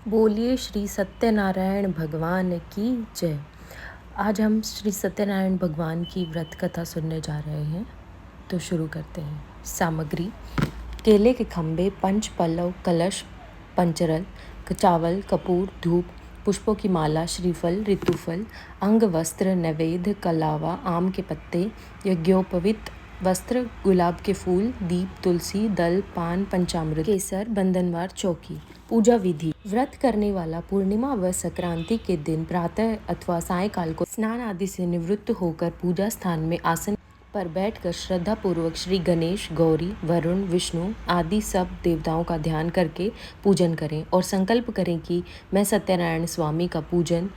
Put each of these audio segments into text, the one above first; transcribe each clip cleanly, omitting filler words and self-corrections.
बोलिए श्री सत्यनारायण भगवान की जय। आज हम श्री सत्यनारायण भगवान की व्रत कथा सुनने जा रहे हैं, तो शुरू करते हैं। सामग्री: केले के खंभे, पंच पल्लव, कलश, पंचरल, चावल, कपूर, धूप, पुष्पों की माला, श्रीफल, ऋतुफल, अंग वस्त्र, नैवेद्य, कलावा, आम के पत्ते, यज्ञोपवीत वस्त्र, गुलाब के फूल, दीप, तुलसी दल, पान, पंचामृत, केसर, बंधनवार, चौकी। पूजा विधि: व्रत करने वाला पूर्णिमा व संक्रांति के दिन प्रातः अथवा सायंकाल को स्नान आदि से निवृत्त होकर पूजा स्थान में आसन पर बैठकर श्रद्धा पूर्वक श्री गणेश, गौरी, वरुण, विष्णु आदि सब देवताओं का ध्यान करके पूजन करें और संकल्प करें कि मैं सत्यनारायण स्वामी का पूजन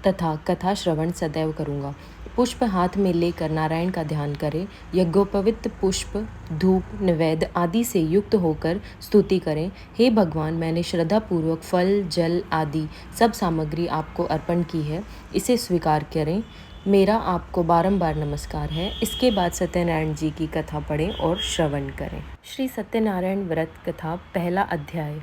तथा कथा श्रवण सदैव करूँगा। पुष्प हाथ में लेकर नारायण का ध्यान करें। यज्ञोपवीत पुष्प, धूप, नैवेद्य आदि से युक्त होकर स्तुति करें। हे भगवान, मैंने श्रद्धा पूर्वक फल, जल आदि सब सामग्री आपको अर्पण की है, इसे स्वीकार करें। मेरा आपको बारंबार नमस्कार है। इसके बाद सत्यनारायण जी की कथा पढ़ें और श्रवण करें। श्री सत्यनारायण व्रत कथा, पहला अध्याय।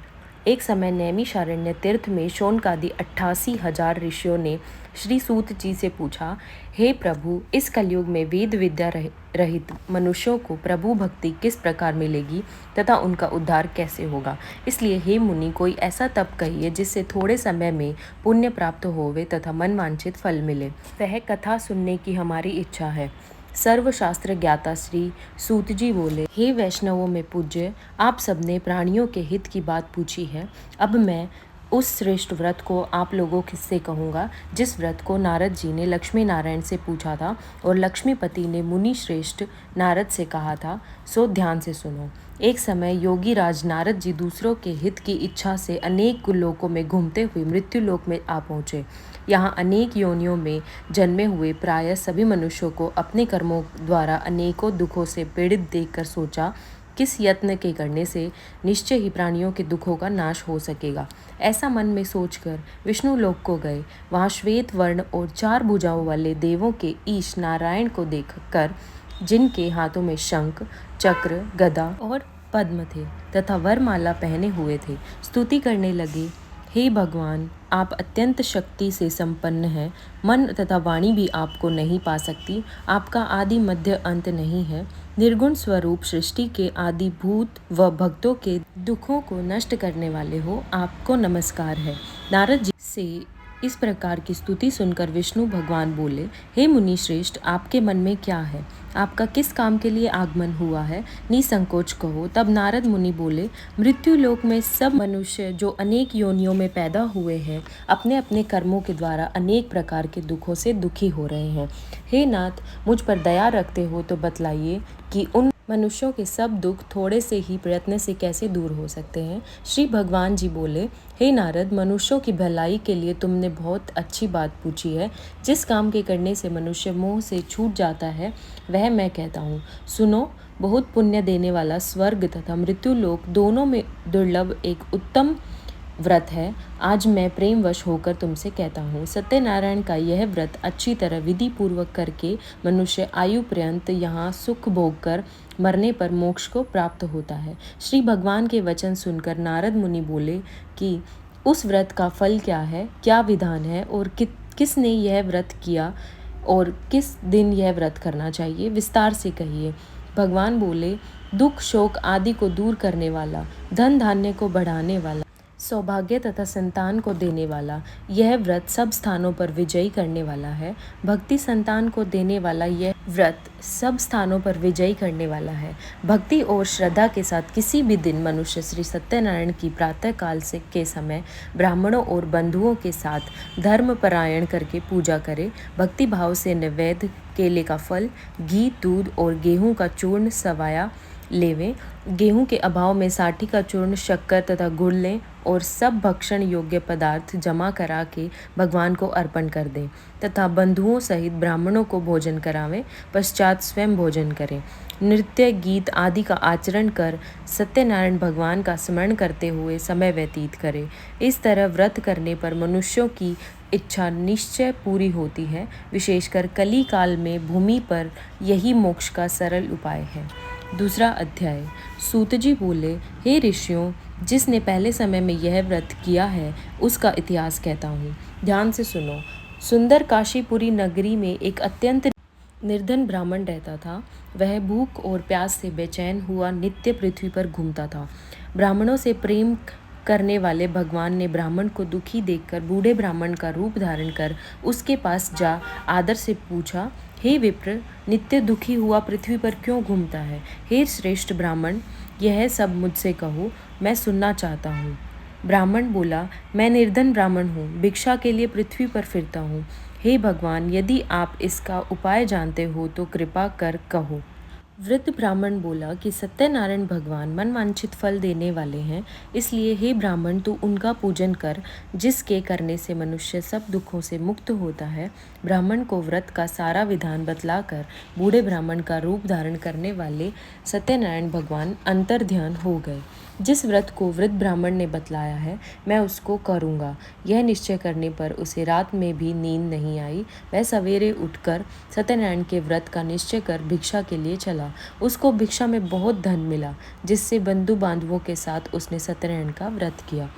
एक समय नैमिषारण्य तीर्थ में शौनकादि 88,000 ऋषियों ने श्री सूत जी से पूछा, हे प्रभु, इस कलयुग में वेद विद्या रहित मनुष्यों को प्रभु भक्ति किस प्रकार मिलेगी तथा उनका उद्धार कैसे होगा? इसलिए हे मुनि, कोई ऐसा तप कहिए जिससे थोड़े समय में पुण्य प्राप्त होवे तथा मनवांछित फल मिले। वह कथा सुनने की हमारी इच्छा है। सर्वशास्त्र ज्ञाता श्री सूत जी बोले, हे वैष्णवों में पूज्य, आप सबने प्राणियों के हित की बात पूछी है। अब मैं उस श्रेष्ठ व्रत को आप लोगों से कहूँगा जिस व्रत को नारद जी ने लक्ष्मी नारायण से पूछा था और लक्ष्मीपति ने मुनि श्रेष्ठ नारद से कहा था, सो ध्यान से सुनो। एक समय योगी राज नारद जी दूसरों के हित की इच्छा से अनेक लोकों में घूमते हुए मृत्यु लोक में आ पहुँचे। यहाँ अनेक योनियों में जन्मे हुए प्रायः सभी मनुष्यों को अपने कर्मों द्वारा अनेकों दुखों से पीड़ित देखकर सोचा, किस यत्न के करने से निश्चय ही प्राणियों के दुखों का नाश हो सकेगा। ऐसा मन में सोचकर विष्णु लोक को गए। वहाँ श्वेत वर्ण और 4 भुजाओं वाले देवों के ईश नारायण को देखकर, जिनके हाथों में शंख, चक्र, गदा और पद्म थे तथा वरमाला पहने हुए थे, स्तुति करने लगे, हे भगवान, आप अत्यंत शक्ति से संपन्न हैं। मन तथा वाणी भी आपको नहीं पा सकती। आपका आदि मध्य अंत नहीं है। निर्गुण स्वरूप सृष्टि के आदि भूत व भक्तों के दुखों को नष्ट करने वाले हो, आपको नमस्कार है। नारद जी से इस प्रकार की स्तुति सुनकर विष्णु भगवान बोले, हे मुनि श्रेष्ठ, आपके मन में क्या है? आपका किस काम के लिए आगमन हुआ है? निसंकोच कहो। तब नारद मुनि बोले, मृत्यु लोक में सब मनुष्य जो अनेक योनियों में पैदा हुए हैं, अपने अपने कर्मों के द्वारा अनेक प्रकार के दुखों से दुखी हो रहे हैं। हे नाथ, मुझ पर दया रखते हो तो बतलाइए कि उन मनुष्यों के सब दुख थोड़े से ही प्रयत्न से कैसे दूर हो सकते हैं? श्री भगवान जी बोले, हे नारद, मनुष्यों की भलाई के लिए तुमने बहुत अच्छी बात पूछी है। जिस काम के करने से मनुष्य मोह से छूट जाता है, वह मैं कहता हूँ। सुनो, बहुत पुण्य देने वाला स्वर्ग तथा मृत्यु लोक दोनों में दुर्लभ एक उत्तम व्रत है। आज मैं प्रेमवश होकर तुमसे कहता हूँ, सत्यनारायण का यह व्रत अच्छी तरह विधि पूर्वक करके मनुष्य आयु पर्यंत यहाँ सुख भोग कर मरने पर मोक्ष को प्राप्त होता है। श्री भगवान के वचन सुनकर नारद मुनि बोले कि उस व्रत का फल क्या है, क्या विधान है और किसने यह व्रत किया और किस दिन यह व्रत करना चाहिए, विस्तार से कहिए। भगवान बोले, दुख शोक आदि को दूर करने वाला, धन धान्य को बढ़ाने वाला, सौभाग्य तथा संतान को देने वाला, यह व्रत सब स्थानों पर विजयी करने वाला है। भक्ति संतान को देने वाला यह व्रत सब स्थानों पर विजयी करने वाला है। भक्ति और श्रद्धा के साथ किसी भी दिन मनुष्य श्री सत्यनारायण की प्रातः काल से के समय ब्राह्मणों और बंधुओं के साथ धर्म परायण करके पूजा करे। भक्ति भाव से नैवेद्य, केले का फल, घी, दूध और गेहूं का चूर्ण सवाया लेवें। गेहूं के अभाव में साठी का चूर्ण, शक्कर तथा गुड़ लें और सब भक्षण योग्य पदार्थ जमा करा के भगवान को अर्पण कर दें तथा बंधुओं सहित ब्राह्मणों को भोजन करावें। पश्चात स्वयं भोजन करें। नृत्य, गीत आदि का आचरण कर सत्यनारायण भगवान का स्मरण करते हुए समय व्यतीत करें। इस तरह व्रत करने पर मनुष्यों की इच्छा निश्चय पूरी होती है। विशेषकर कली काल में भूमि पर यही मोक्ष का सरल उपाय है। दूसरा अध्याय। सूत जी बोले, हे ऋषियों, जिसने पहले समय में यह व्रत किया है उसका इतिहास कहता हूँ। ध्यान से सुनो। सुंदर काशीपुरी नगरी में एक अत्यंत निर्धन ब्राह्मण रहता था। वह भूख और प्यास से बेचैन हुआ नित्य पृथ्वी पर घूमता था। ब्राह्मणों से प्रेम करने वाले भगवान ने ब्राह्मण को दुखी देखकर बूढ़े ब्राह्मण का रूप धारण कर उसके पास जा आदर से पूछा, हे विप्र, नित्य दुखी हुआ पृथ्वी पर क्यों घूमता है? हे श्रेष्ठ ब्राह्मण, यह सब मुझसे कहो, मैं सुनना चाहता हूँ। ब्राह्मण बोला, मैं निर्धन ब्राह्मण हूँ, भिक्षा के लिए पृथ्वी पर फिरता हूँ। हे भगवान, यदि आप इसका उपाय जानते हो तो कृपा कर कहो। वृद्ध ब्राह्मण बोला कि सत्यनारायण भगवान मनवांछित फल देने वाले हैं, इसलिए हे ब्राह्मण, तू उनका पूजन कर, जिसके करने से मनुष्य सब दुखों से मुक्त होता है। ब्राह्मण को व्रत का सारा विधान बतलाकर बूढ़े ब्राह्मण का रूप धारण करने वाले सत्यनारायण भगवान अंतर्ध्यान हो गए। जिस व्रत को वृद्ध ब्राह्मण ने बतलाया है, मैं उसको करूँगा, यह निश्चय करने पर उसे रात में भी नींद नहीं आई। वह सवेरे उठकर सत्यनारायण के व्रत का निश्चय कर भिक्षा के लिए चला। उसको भिक्षा में बहुत धन मिला, जिससे बंधु बांधवों के साथ उसने सत्यनारायण का व्रत किया।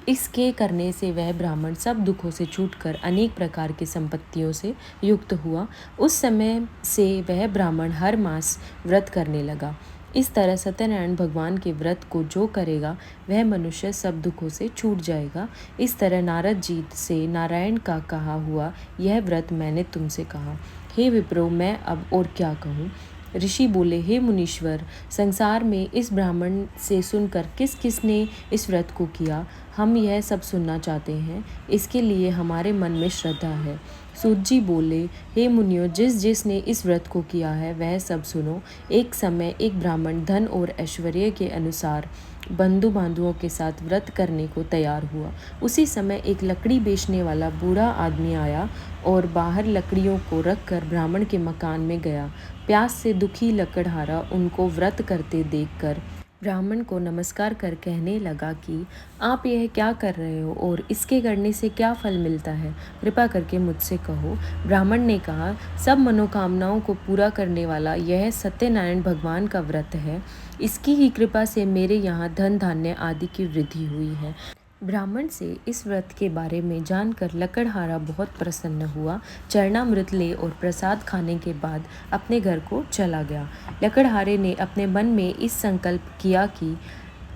इसके करने से वह ब्राह्मण सब दुखों से छूटकर अनेक प्रकार की संपत्तियों से युक्त हुआ। उस समय से वह ब्राह्मण हर मास व्रत करने लगा। इस तरह सत्यनारायण भगवान के व्रत को जो करेगा वह मनुष्य सब दुखों से छूट जाएगा। इस तरह नारद जी से नारायण का कहा हुआ यह व्रत मैंने तुमसे कहा। हे विप्रो, मैं अब और क्या कहूँ? ऋषि बोले, हे मुनीश्वर, संसार में इस ब्राह्मण से सुनकर किस किस ने इस व्रत को किया, हम यह सब सुनना चाहते हैं। इसके लिए हमारे मन में श्रद्धा है। सूत जी बोले, हे मुनियों, जिस जिसने इस व्रत को किया है वह सब सुनो। एक समय एक ब्राह्मण धन और ऐश्वर्य के अनुसार बंधु बांधुओं के साथ व्रत करने को तैयार हुआ। उसी समय एक लकड़ी बेचने वाला बूढ़ा आदमी आया और बाहर लकड़ियों को रखकर ब्राह्मण के मकान में गया। प्यास से दुखी लकड़हारा उनको व्रत करते देखकर ब्राह्मण को नमस्कार कर कहने लगा कि आप यह क्या कर रहे हो और इसके करने से क्या फल मिलता है? कृपा करके मुझसे कहो। ब्राह्मण ने कहा, सब मनोकामनाओं को पूरा करने वाला यह सत्यनारायण भगवान का व्रत है। इसकी ही कृपा से मेरे यहाँ धन धान्य आदि की वृद्धि हुई है। ब्राह्मण से इस व्रत के बारे में जानकर लकड़हारा बहुत प्रसन्न हुआ। चरणामृत ले और प्रसाद खाने के बाद अपने घर को चला गया। लकड़हारे ने अपने मन में इस संकल्प किया कि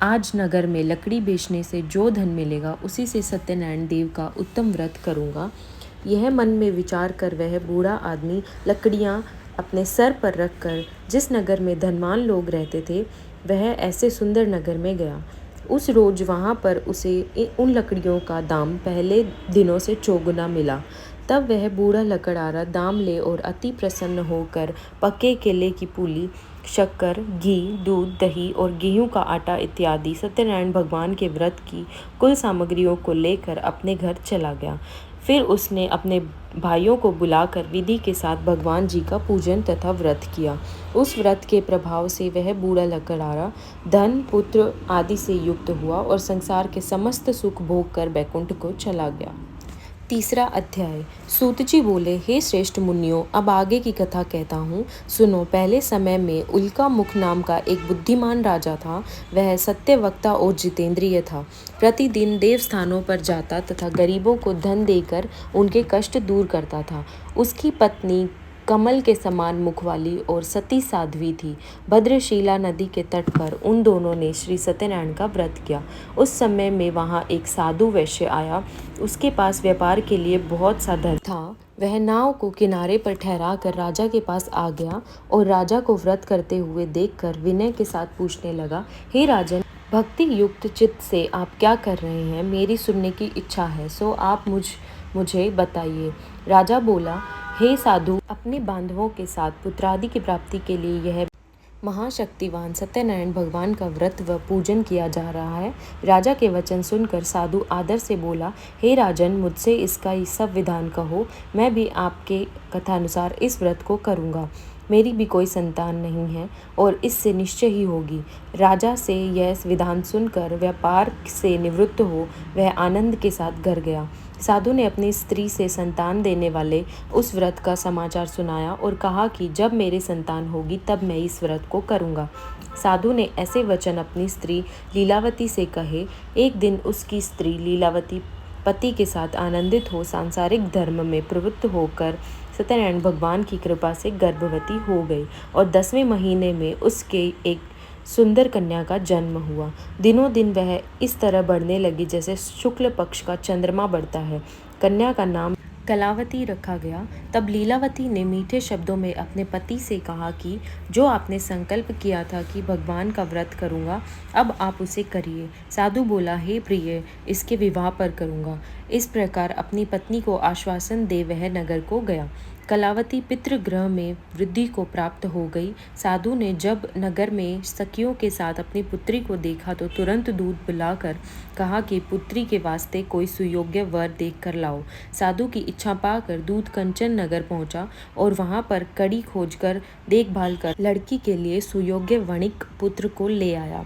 आज नगर में लकड़ी बेचने से जो धन मिलेगा उसी से सत्यनारायण देव का उत्तम व्रत करूँगा। यह मन में विचार कर वह बूढ़ा आदमी लकड़ियाँ अपने सर पर रखकर जिस नगर में धनवान लोग रहते थे वह ऐसे सुंदर नगर में गया। उस रोज वहाँ पर उसे उन लकड़ियों का दाम पहले दिनों से चौगुना मिला। तब वह बूढ़ा लकड़हारा दाम ले और अति प्रसन्न होकर पके केले की पूली, शक्कर, घी, दूध, दही और गेहूं का आटा इत्यादि सत्यनारायण भगवान के व्रत की कुल सामग्रियों को लेकर अपने घर चला गया। फिर उसने अपने भाइयों को बुलाकर विधि के साथ भगवान जी का पूजन तथा व्रत किया। उस व्रत के प्रभाव से वह बूढ़ा लकड़हारा धन, पुत्र आदि से युक्त हुआ और संसार के समस्त सुख भोग कर बैकुंठ को चला गया। तीसरा अध्याय। सूत जी बोले, हे श्रेष्ठ मुनियों, अब आगे की कथा कहता हूँ, सुनो। पहले समय में उल्का मुख नाम का एक बुद्धिमान राजा था। वह सत्यवक्ता और जितेंद्रिय था। प्रतिदिन देवस्थानों पर जाता तथा गरीबों को धन देकर उनके कष्ट दूर करता था। उसकी पत्नी कमल के समान मुख वाली और सती साध्वी थी। भद्रशिला नदी के तट पर उन दोनों ने श्री सत्यनारायण का व्रत किया। उस समय में वहाँ एक साधु वैश्य आया। उसके पास व्यापार के लिए बहुत सा धन था। वह नाव को किनारे पर ठहरा कर राजा के पास आ गया और राजा को व्रत करते हुए देखकर विनय के साथ पूछने लगा, हे राजन, भक्ति युक्त चित्त से आप क्या कर रहे हैं? मेरी सुनने की इच्छा है, सो आप मुझे बताइए। राजा बोला, हे साधु, अपने बांधवों के साथ पुत्रादि की प्राप्ति के लिए यह महाशक्तिवान सत्यनारायण भगवान का व्रत व पूजन किया जा रहा है। राजा के वचन सुनकर साधु आदर से बोला, हे राजन, मुझसे इसका सब विधान कहो, मैं भी आपके कथानुसार इस व्रत को करूँगा। मेरी भी कोई संतान नहीं है और इससे निश्चय ही होगी। राजा से यह विधान सुनकर व्यापार से निवृत्त हो वह आनंद के साथ घर गया। साधु ने अपनी स्त्री से संतान देने वाले उस व्रत का समाचार सुनाया और कहा कि जब मेरे संतान होगी तब मैं इस व्रत को करूँगा। साधु ने ऐसे वचन अपनी स्त्री लीलावती से कहे। एक दिन उसकी स्त्री लीलावती पति के साथ आनंदित हो सांसारिक धर्म में प्रवृत्त होकर सत्यनारायण भगवान की कृपा से गर्भवती हो गई और 10वें महीने में उसके एक सुंदर कन्या का जन्म हुआ। दिनों दिन वह इस तरह बढ़ने लगी जैसे शुक्ल पक्ष का चंद्रमा बढ़ता है। कन्या का नाम कलावती रखा गया। तब लीलावती ने मीठे शब्दों में अपने पति से कहा कि जो आपने संकल्प किया था कि भगवान का व्रत करूँगा, अब आप उसे करिए। साधु बोला, हे प्रिय, इसके विवाह पर करूँगा। इस प्रकार अपनी पत्नी को आश्वासन दे वह नगर को गया। कलावती पितृगृह में वृद्धि को प्राप्त हो गई। साधु ने जब नगर में सखियों के साथ अपनी पुत्री को देखा तो तुरंत दूध बुलाकर कहा कि पुत्री के वास्ते कोई सुयोग्य वर देख कर लाओ। साधु की इच्छा पाकर दूध कंचन नगर पहुंचा और वहां पर कड़ी खोजकर देखभाल कर लड़की के लिए सुयोग्य वणिक पुत्र को ले आया।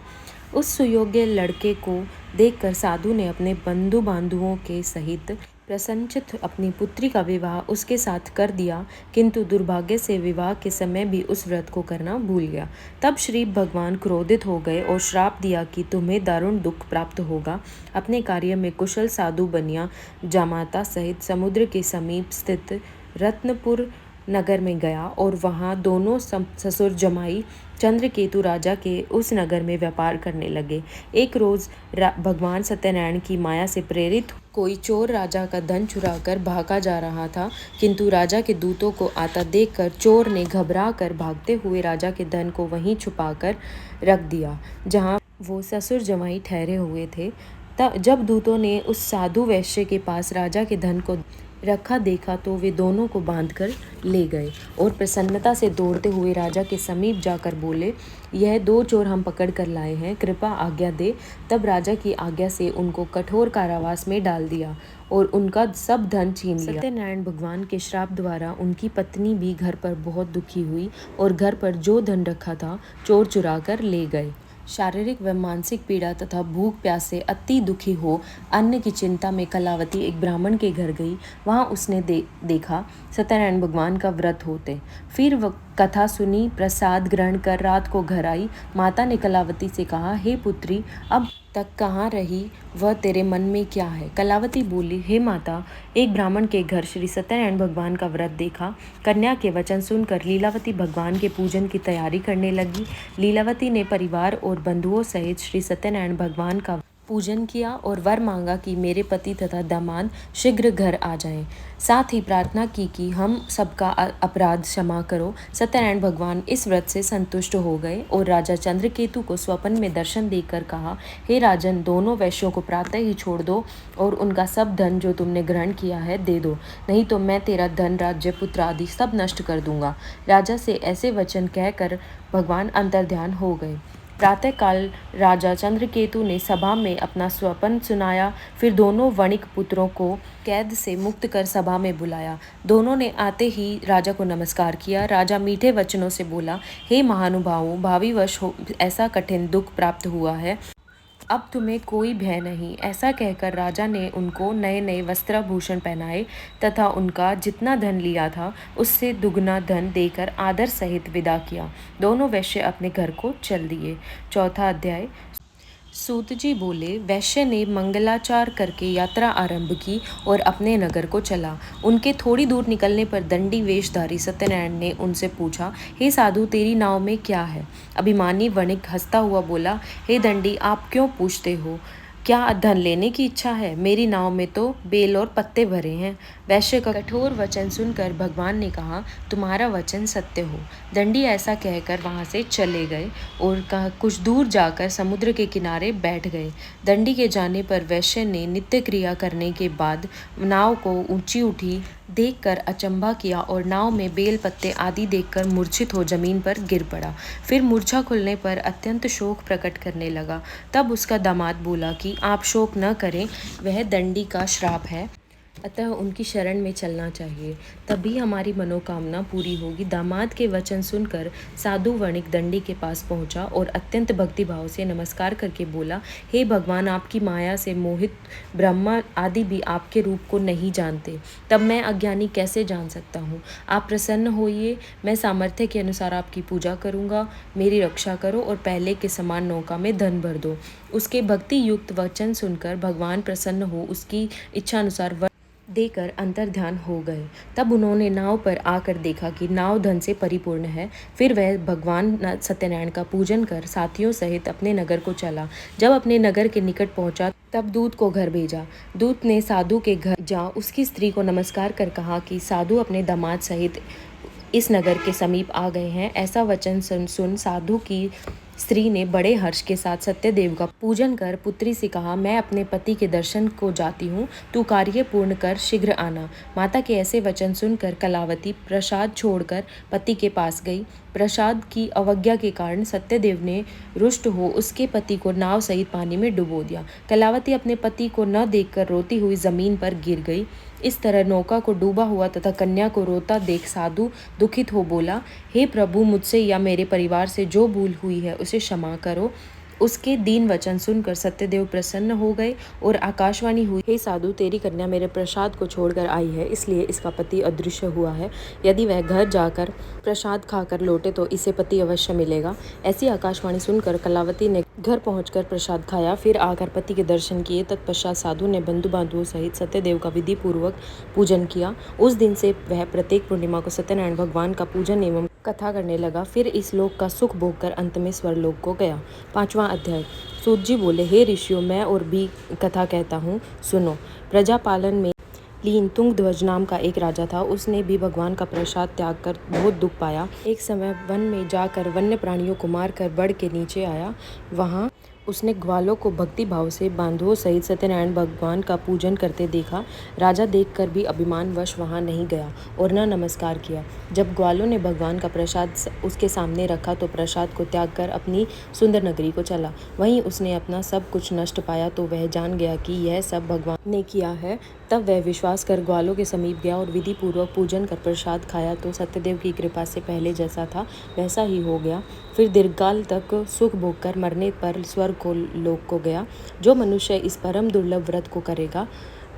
उस सुयोग्य लड़के को देखकर साधु ने अपने बंधु बांधुओं के सहित प्रसन्नचित्त अपनी पुत्री का विवाह उसके साथ कर दिया, किंतु दुर्भाग्य से विवाह के समय भी उस व्रत को करना भूल गया। तब श्री भगवान क्रोधित हो गए और श्राप दिया कि तुम्हें दारुण दुख प्राप्त होगा। अपने कार्य में कुशल साधु बनिया जामाता सहित समुद्र के समीप स्थित रत्नपुर नगर में गया और वहां दोनों ससुर जमाई चंद्रकेतु राजा के उस नगर में व्यापार करने लगे। एक रोज भगवान सत्यनारायण की माया से प्रेरित कोई चोर राजा का धन चुराकर भागा जा रहा था, किंतु राजा के दूतों को आता देखकर चोर ने घबरा कर भागते हुए राजा के धन को वहीं छुपाकर रख दिया जहां वो ससुर जमाई ठहरे हुए थे। तब जब दूतों ने उस साधु वैश्य के पास राजा के धन को रखा देखा तो वे दोनों को बांधकर ले गए और प्रसन्नता से दौड़ते हुए राजा के समीप जाकर बोले, यह 2 चोर हम पकड़ कर लाए हैं, कृपा आज्ञा दे। तब राजा की आज्ञा से उनको कठोर कारावास में डाल दिया और उनका सब धन छीन लिया। सत्यनारायण भगवान के श्राप द्वारा उनकी पत्नी भी घर पर बहुत दुखी हुई और घर पर जो धन रखा था चोर चुरा कर ले गए। शारीरिक व मानसिक पीड़ा तथा भूख प्यास से अति दुखी हो अन्न की चिंता में कलावती एक ब्राह्मण के घर गई। वहां उसने देखा सत्यनारायण भगवान का व्रत होते। फिर वह कथा सुनी, प्रसाद ग्रहण कर रात को घर आई। माता ने कलावती से कहा, हे पुत्री, अब तक कहाँ रही, वह तेरे मन में क्या है? कलावती बोली, हे माता, एक ब्राह्मण के घर श्री सत्यनारायण भगवान का व्रत देखा। कन्या के वचन सुनकर लीलावती भगवान के पूजन की तैयारी करने लगी। लीलावती ने परिवार और बंधुओं सहित श्री सत्यनारायण भगवान का पूजन किया और वर मांगा कि मेरे पति तथा दामाद शीघ्र घर आ जाएं। साथ ही प्रार्थना की कि हम सबका अपराध क्षमा करो। सत्यनारायण भगवान इस व्रत से संतुष्ट हो गए और राजा चंद्रकेतु को स्वप्न में दर्शन देकर कहा, हे राजन, दोनों वैश्यों को प्रातः ही छोड़ दो और उनका सब धन जो तुमने ग्रहण किया है दे दो, नहीं तो मैं तेरा धन, राज्य, पुत्र आदि सब नष्ट कर दूंगा। राजा से ऐसे वचन कहकर भगवान अंतर्ध्यान हो गए। प्रातःकाल राजा चंद्रकेतु ने सभा में अपना स्वप्न सुनाया। फिर दोनों वणिक पुत्रों को कैद से मुक्त कर सभा में बुलाया। दोनों ने आते ही राजा को नमस्कार किया। राजा मीठे वचनों से बोला, हे महानुभावों, भाविवश ऐसा कठिन दुख प्राप्त हुआ है, अब तुम्हें कोई भय नहीं। ऐसा कहकर राजा ने उनको नए नए वस्त्राभूषण पहनाए तथा उनका जितना धन लिया था उससे दुगना धन देकर आदर सहित विदा किया। दोनों वैश्य अपने घर को चल दिए। 4वां अध्याय। सूत जी बोले, वैश्य ने मंगलाचार करके यात्रा आरंभ की और अपने नगर को चला। उनके थोड़ी दूर निकलने पर दंडी वेशधारी सत्यनारायण ने उनसे पूछा, हे साधु, तेरी नाव में क्या है? अभिमानी वणिक हंसता हुआ बोला, हे दंडी, आप क्यों पूछते हो? क्या धन लेने की इच्छा है? मेरी नाव में तो बेल और पत्ते भरे हैं। वैश्य का कठोर वचन सुनकर भगवान ने कहा, तुम्हारा वचन सत्य हो। दंडी ऐसा कहकर वहां से चले गए और कुछ दूर जाकर समुद्र के किनारे बैठ गए। दंडी के जाने पर वैश्य ने नित्य क्रिया करने के बाद नाव को ऊंची उठी देखकर अचंभा किया और नाव में बेल पत्ते आदि देखकर मूर्छित हो जमीन पर गिर पड़ा। फिर मूर्छा खुलने पर अत्यंत शोक प्रकट करने लगा। तब उसका दामाद बोला कि आप शोक न करें, वह दंडी का श्राप है। अतः उनकी शरण में चलना चाहिए, तभी हमारी मनोकामना पूरी होगी। दामाद के वचन सुनकर साधु वणिक दंडी के पास पहुंचा और अत्यंत भक्तिभाव से नमस्कार करके बोला, हे भगवान, आपकी माया से मोहित ब्रह्मा आदि भी आपके रूप को नहीं जानते, तब मैं अज्ञानी कैसे जान सकता हूँ। आप प्रसन्न होइए, मैं सामर्थ्य के अनुसार आपकी पूजा करूँगा। मेरी रक्षा करो और पहले के समान नौका में धन भर दो। उसके भक्ति युक्त वचन सुनकर भगवान प्रसन्न हो उसकी इच्छानुसार देकर अंतर्ध्यान हो गए। तब उन्होंने नाव पर आकर देखा कि नाव धन से परिपूर्ण है। फिर वह भगवान सत्यनारायण का पूजन कर साथियों सहित अपने नगर को चला। जब अपने नगर के निकट पहुंचा तब दूत को घर भेजा। दूत ने साधु के घर जा उसकी स्त्री को नमस्कार कर कहा कि साधु अपने दामाद सहित इस नगर के समीप आ गए हैं। ऐसा वचन सुन साधु की स्त्री ने बड़े हर्ष के साथ सत्यदेव का पूजन कर पुत्री से कहा, मैं अपने पति के दर्शन को जाती हूँ, तू कार्य पूर्ण कर शीघ्र आना। माता के ऐसे वचन सुनकर कलावती प्रसाद छोड़कर पति के पास गई। प्रसाद की अवज्ञा के कारण सत्यदेव ने रुष्ट हो उसके पति को नाव सहित पानी में डुबो दिया। कलावती अपने पति को न देखकर रोती हुई जमीन पर गिर गई। इस तरह नौका को डूबा हुआ तथा कन्या को रोता देख साधु दुखित हो बोला, हे प्रभु, मुझसे या मेरे परिवार से जो भूल हुई है उसे क्षमा करो। उसके दीन वचन सुनकर सत्यदेव प्रसन्न हो गए और आकाशवाणी हुई, हे साधु, तेरी कन्या मेरे प्रसाद को छोड़कर आई है, इसलिए इसका पति अदृश्य हुआ है। यदि वह घर जाकर प्रसाद खाकर लौटे तो इसे पति अवश्य मिलेगा। ऐसी आकाशवाणी सुनकर कलावती ने घर पहुंचकर प्रसाद खाया, फिर आकर पति के दर्शन किए। तत्पश्चात साधु ने बंधु बांधवों सहित सत्यदेव का विधि पूर्वक पूजन किया। उस दिन से वह प्रत्येक पूर्णिमा को सत्यनारायण भगवान का पूजन एवं कथा करने लगा। फिर इस लोक का सुख भोग कर अंत में स्वर्लोक को गया। 5वां अध्याय। सूत जी बोले, हे ऋषियों, मैं और भी कथा कहता हूँ, सुनो। प्रजापालन में लीन तुंगध्वज नाम का एक राजा था। उसने भी भगवान का प्रसाद त्याग कर बहुत दुख पाया। एक समय वन में जाकर वन्य प्राणियों को मारकर बड़ के नीचे आया। वहाँ उसने ग्वालों को भक्ति भाव से बांधवों सहित सत्यनारायण भगवान का पूजन करते देखा। राजा देखकर भी अभिमानवश वहां नहीं गया और न नमस्कार किया। जब ग्वालों ने भगवान का प्रसाद उसके सामने रखा तो प्रसाद को त्याग कर अपनी सुंदर नगरी को चला। वहीं उसने अपना सब कुछ नष्ट पाया तो वह जान गया कि यह सब भगवान ने किया है। तब वह विश्वास कर ग्वालों के समीप गया और विधि पूर्वक पूजन कर प्रसाद खाया तो सत्यदेव की कृपा से पहले जैसा था वैसा ही हो गया। फिर दीर्घकाल तक सुख भोग कर मरने पर स्वर्ग को लोक को गया। जो मनुष्य इस परम दुर्लभ व्रत को करेगा,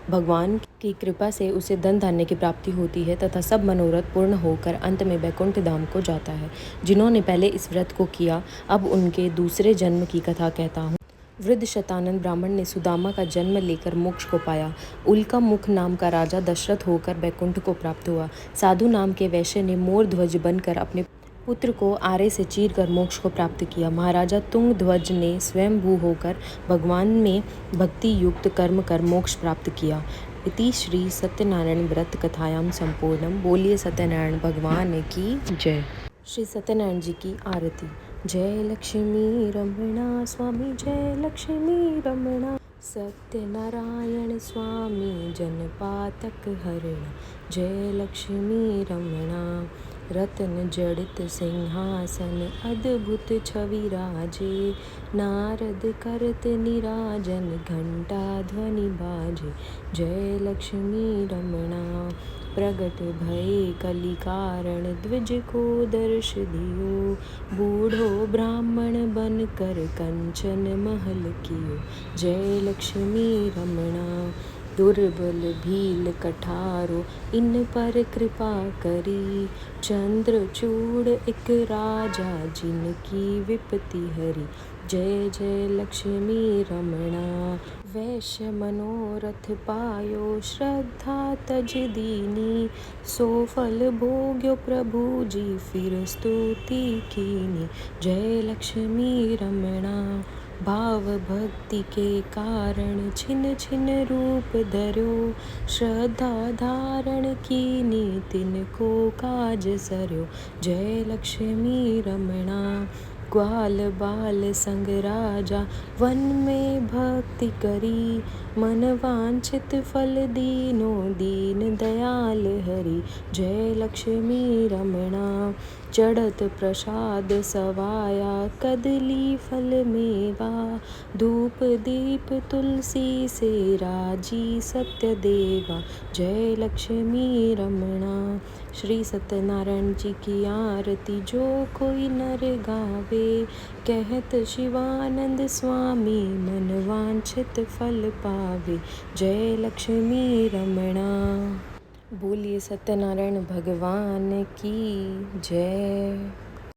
भगवान की कृपा से उसे धन धान्य की प्राप्ति होती है तथा सब मनोरथ पूर्ण होकर अंत में वैकुंठ धाम को जाता है। जिन्होंने पहले इस व्रत को किया, अब उनके दूसरे जन्म की कथा कहता हूँ। वृद्ध शतानंद ब्राह्मण ने सुदामा का जन्म लेकर मोक्ष को पाया। उल्का मुख नाम का राजा दशरथ होकर वैकुंठ को प्राप्त हुआ। साधु नाम के वैश्य ने मोर ध्वज बनकर अपने पुत्र को आरे से चीर कर मोक्ष को प्राप्त किया। महाराजा तुंगध्वज ने स्वयंभू होकर भगवान में भक्ति युक्त कर्म कर मोक्ष प्राप्त किया। इति श्री सत्यनारायण व्रत कथायाम संपूर्णम। बोलिए सत्यनारायण भगवान की जय। श्री सत्यनारायण जी की आरती। जय लक्ष्मी रमणा स्वामी, जय लक्ष्मी रमणा। सत्यनारायण स्वामी जनपातक हरण। जय लक्ष्मी रमणा। रत्न जड़ित सिंहासन अद्भुत छवि राजे। नारद करत निराजन घंटा ध्वनि बाजे। जय लक्ष्मी रमणा। प्रगट भय कलि कारण द्विज को दर्श दियो। बूढ़ो ब्राह्मण बन कर कंचन महल कियो। जय लक्ष्मी रमणा। दुर्बल भील कठारो इन पर कृपा करी। चंद्रचूड़ एक राजा जिनकी विपत्ति हरी। जय जय लक्ष्मी रमणा। वैश्य मनोरथ पायो श्रद्धा तज दीनी। सो फल भोग्यो प्रभु जी फिर स्तुति कीनी। जय लक्ष्मी रमणा। भाव भक्ति के कारण छिन छिन रूप धर्यो। श्रद्धा धारण कीनी तिनको काज सर्यो। जय लक्ष्मी रमणा। ग्वाल बाल संग राजा वन में भक्ति करी। मन वांछित फल दीनो दीन दयाल हरि। जय लक्ष्मी रमणा। चढ़त प्रसाद सवाया कदली फल मेवा। धूप दीप तुलसी से राजी सत्य देवा। जय लक्ष्मी रमणा। श्री सत्यनारायण जी की आरती जो कोई नर गावे। कहत शिवानंद स्वामी मन वांछित फल पावे। जय लक्ष्मी रमणा। बोलिए सत्यनारायण भगवान की जय।